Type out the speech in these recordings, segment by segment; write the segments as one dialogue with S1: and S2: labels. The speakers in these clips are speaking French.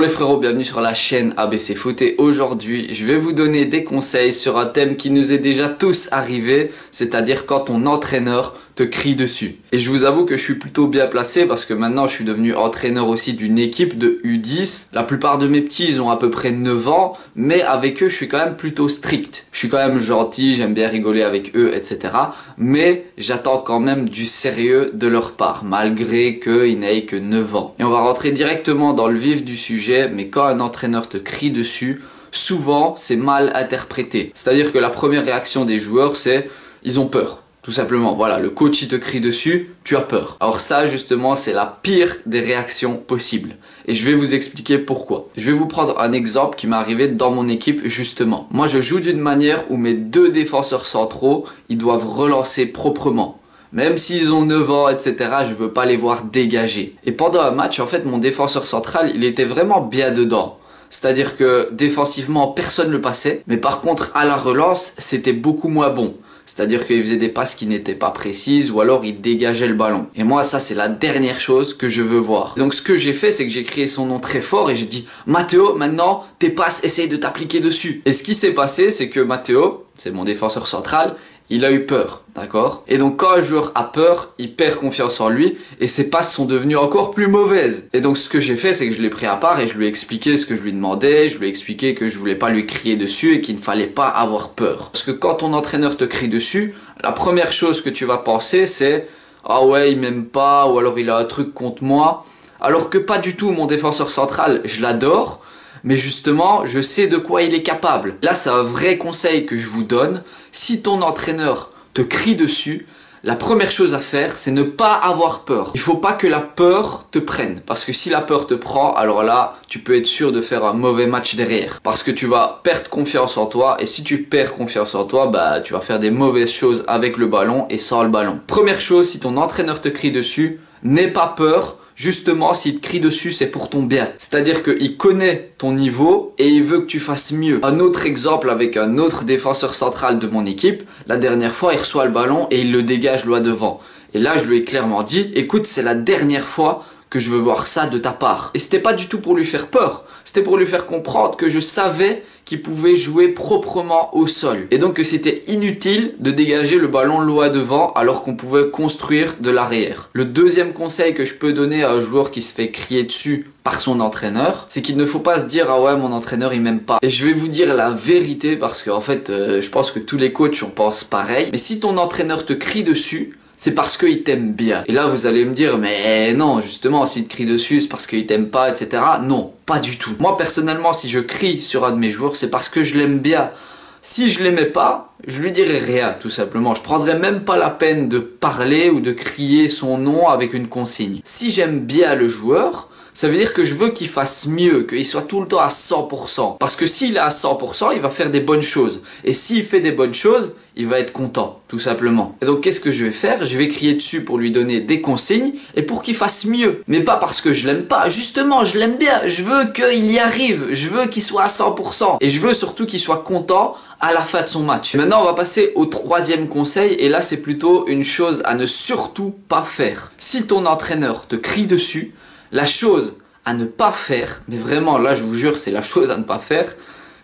S1: les frérots, bienvenue sur la chaîne ABC Foot et aujourd'hui je vais vous donner des conseils sur un thème qui nous est déjà tous arrivé, c'est-à-dire quand ton entraîneur te crie dessus. Et je vous avoue que je suis plutôt bien placé parce que maintenant je suis devenu entraîneur aussi d'une équipe de U10. La plupart de mes petits ils ont à peu près 9 ans, mais avec eux je suis quand même plutôt strict. Je suis quand même gentil, j'aime bien rigoler avec eux, etc. Mais j'attends quand même du sérieux de leur part, malgré qu'ils n'aient que 9 ans. Et on va rentrer directement dans le vif du sujet, mais quand un entraîneur te crie dessus, souvent c'est mal interprété. C'est-à-dire que la première réaction des joueurs c'est ils ont peur. Tout simplement, voilà, le coach il te crie dessus, tu as peur. Alors ça justement c'est la pire des réactions possibles. Et je vais vous expliquer pourquoi. Je vais vous prendre un exemple qui m'est arrivé dans mon équipe justement. Moi je joue d'une manière où mes deux défenseurs centraux, ils doivent relancer proprement. Même s'ils ont 9 ans, etc., je veux pas les voir dégager. Et pendant un match, en fait, mon défenseur central, il était vraiment bien dedans. C'est-à-dire que défensivement, personne ne le passait. Mais par contre, à la relance, c'était beaucoup moins bon. C'est-à-dire qu'il faisait des passes qui n'étaient pas précises ou alors il dégageait le ballon. Et moi, ça, c'est la dernière chose que je veux voir. Et donc, ce que j'ai fait, c'est que j'ai crié son nom très fort et j'ai dit « Matteo, maintenant, tes passes, essaye de t'appliquer dessus. » Et ce qui s'est passé, c'est que Matteo, c'est mon défenseur central, il a eu peur, d'accord? Et donc quand un joueur a peur, il perd confiance en lui et ses passes sont devenues encore plus mauvaises. Et donc ce que j'ai fait, c'est que je l'ai pris à part et je lui ai expliqué ce que je lui demandais, je lui ai expliqué que je voulais pas lui crier dessus et qu'il ne fallait pas avoir peur. Parce que quand ton entraîneur te crie dessus, la première chose que tu vas penser c'est « Ah ouais, il m'aime pas » ou alors « Il a un truc contre moi ». Alors que pas du tout, mon défenseur central, je l'adore. Mais justement, je sais de quoi il est capable. Là, c'est un vrai conseil que je vous donne. Si ton entraîneur te crie dessus, la première chose à faire, c'est ne pas avoir peur. Il faut pas que la peur te prenne. Parce que si la peur te prend, alors là, tu peux être sûr de faire un mauvais match derrière. Parce que tu vas perdre confiance en toi. Et si tu perds confiance en toi, bah, tu vas faire des mauvaises choses avec le ballon et sans le ballon. Première chose, si ton entraîneur te crie dessus, n'aie pas peur. Justement, s'il te crie dessus, c'est pour ton bien. C'est-à-dire qu'il connaît ton niveau et il veut que tu fasses mieux. Un autre exemple avec un autre défenseur central de mon équipe, la dernière fois, il reçoit le ballon et il le dégage loin devant. Et là, je lui ai clairement dit, écoute, c'est la dernière fois que je veux voir ça de ta part. Et c'était pas du tout pour lui faire peur, c'était pour lui faire comprendre que je savais qu'il pouvait jouer proprement au sol. Et donc que c'était inutile de dégager le ballon loin devant alors qu'on pouvait construire de l'arrière. Le deuxième conseil que je peux donner à un joueur qui se fait crier dessus par son entraîneur, c'est qu'il ne faut pas se dire « Ah ouais, mon entraîneur il m'aime pas ». Et je vais vous dire la vérité parce qu'en fait, je pense que tous les coachs on pense pareil. Mais si ton entraîneur te crie dessus, c'est parce qu'il t'aime bien. Et là, vous allez me dire, mais non, justement, s'il te crie dessus, c'est parce qu'il t'aime pas, etc. Non, pas du tout. Moi, personnellement, si je crie sur un de mes joueurs, c'est parce que je l'aime bien. Si je l'aimais pas, je lui dirais rien, tout simplement. Je prendrais même pas la peine de parler ou de crier son nom avec une consigne. Si j'aime bien le joueur, ça veut dire que je veux qu'il fasse mieux, qu'il soit tout le temps à 100%. Parce que s'il est à 100%, il va faire des bonnes choses. Et s'il fait des bonnes choses, il va être content, tout simplement. Et donc, qu'est-ce que je vais faire? Je vais crier dessus pour lui donner des consignes et pour qu'il fasse mieux. Mais pas parce que je l'aime pas. Justement, je l'aime bien. Je veux qu'il y arrive. Je veux qu'il soit à 100%. Et je veux surtout qu'il soit content à la fin de son match. Et maintenant, on va passer au troisième conseil. Et là, c'est plutôt une chose à ne surtout pas faire. Si ton entraîneur te crie dessus, la chose à ne pas faire, mais vraiment là je vous jure c'est la chose à ne pas faire,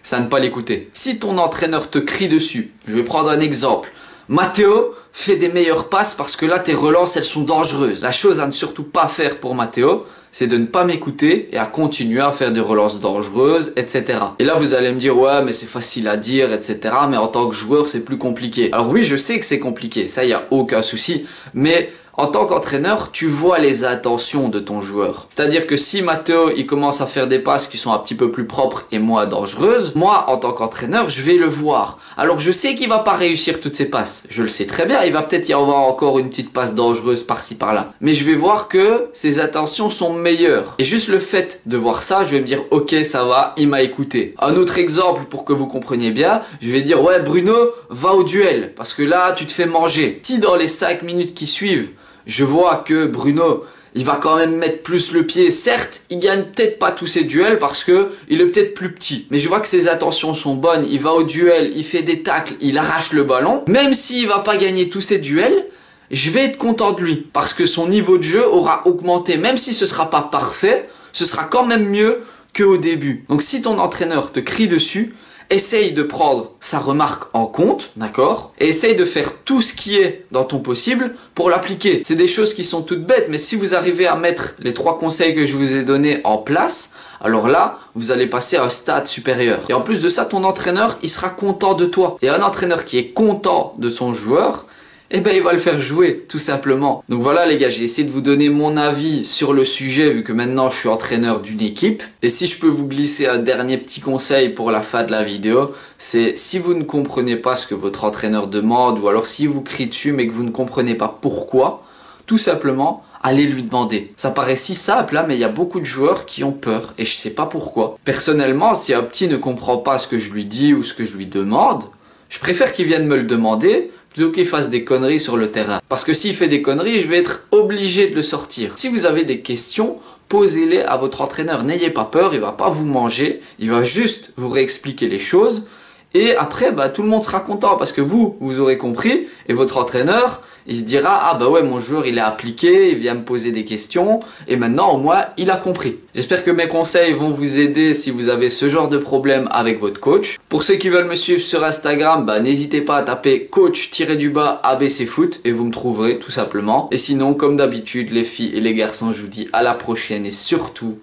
S1: c'est à ne pas l'écouter. Si ton entraîneur te crie dessus, je vais prendre un exemple. Matteo, fais des meilleures passes parce que là tes relances elles sont dangereuses. La chose à ne surtout pas faire pour Matteo, c'est de ne pas m'écouter et à continuer à faire des relances dangereuses, etc. Et là vous allez me dire ouais mais c'est facile à dire, etc. Mais en tant que joueur c'est plus compliqué. Alors oui je sais que c'est compliqué, ça y a aucun souci, mais en tant qu'entraîneur, tu vois les intentions de ton joueur. C'est-à-dire que si Matteo, il commence à faire des passes qui sont un petit peu plus propres et moins dangereuses, moi, en tant qu'entraîneur, je vais le voir. Alors, je sais qu'il va pas réussir toutes ces passes. Je le sais très bien, il va peut-être y avoir encore une petite passe dangereuse par-ci par-là. Mais je vais voir que ses intentions sont meilleures. Et juste le fait de voir ça, je vais me dire, ok, ça va, il m'a écouté. Un autre exemple pour que vous compreniez bien, je vais dire, ouais, Bruno, va au duel. Parce que là, tu te fais manger. Si dans les 5 minutes qui suivent, je vois que Bruno, il va quand même mettre plus le pied. Certes, il gagne peut-être pas tous ses duels parce que il est peut-être plus petit. Mais je vois que ses intentions sont bonnes. Il va au duel, il fait des tacles, il arrache le ballon. Même s'il va pas gagner tous ses duels, je vais être content de lui. Parce que son niveau de jeu aura augmenté. Même si ce sera pas parfait, ce sera quand même mieux qu'au début. Donc si ton entraîneur te crie dessus, essaye de prendre sa remarque en compte, d'accord? Et essaye de faire tout ce qui est dans ton possible pour l'appliquer. C'est des choses qui sont toutes bêtes, mais si vous arrivez à mettre les 3 conseils que je vous ai donnés en place, alors là, vous allez passer à un stade supérieur. Et en plus de ça, ton entraîneur, il sera content de toi. Et un entraîneur qui est content de son joueur, eh ben il va le faire jouer, tout simplement. Donc voilà les gars, j'ai essayé de vous donner mon avis sur le sujet, vu que maintenant je suis entraîneur d'une équipe. Et si je peux vous glisser un dernier petit conseil pour la fin de la vidéo, c'est si vous ne comprenez pas ce que votre entraîneur demande, ou alors si vous crie dessus mais que vous ne comprenez pas pourquoi, tout simplement, allez lui demander. Ça paraît si simple là, mais il y a beaucoup de joueurs qui ont peur, et je sais pas pourquoi. Personnellement, si un petit ne comprend pas ce que je lui dis ou ce que je lui demande, je préfère qu'il vienne me le demander plutôt qu'il fasse des conneries sur le terrain. Parce que s'il fait des conneries, je vais être obligé de le sortir. Si vous avez des questions, posez-les à votre entraîneur. N'ayez pas peur, il va pas vous manger. Il va juste vous réexpliquer les choses. Et après, bah, tout le monde sera content parce que vous aurez compris. Et votre entraîneur, il se dira, ah bah ouais, mon joueur, il est appliqué, il vient me poser des questions. Et maintenant, au moins, il a compris. J'espère que mes conseils vont vous aider si vous avez ce genre de problème avec votre coach. Pour ceux qui veulent me suivre sur Instagram, bah, n'hésitez pas à taper coach-ABC Foot et vous me trouverez tout simplement. Et sinon, comme d'habitude, les filles et les garçons, je vous dis à la prochaine et surtout,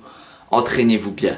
S1: entraînez-vous bien.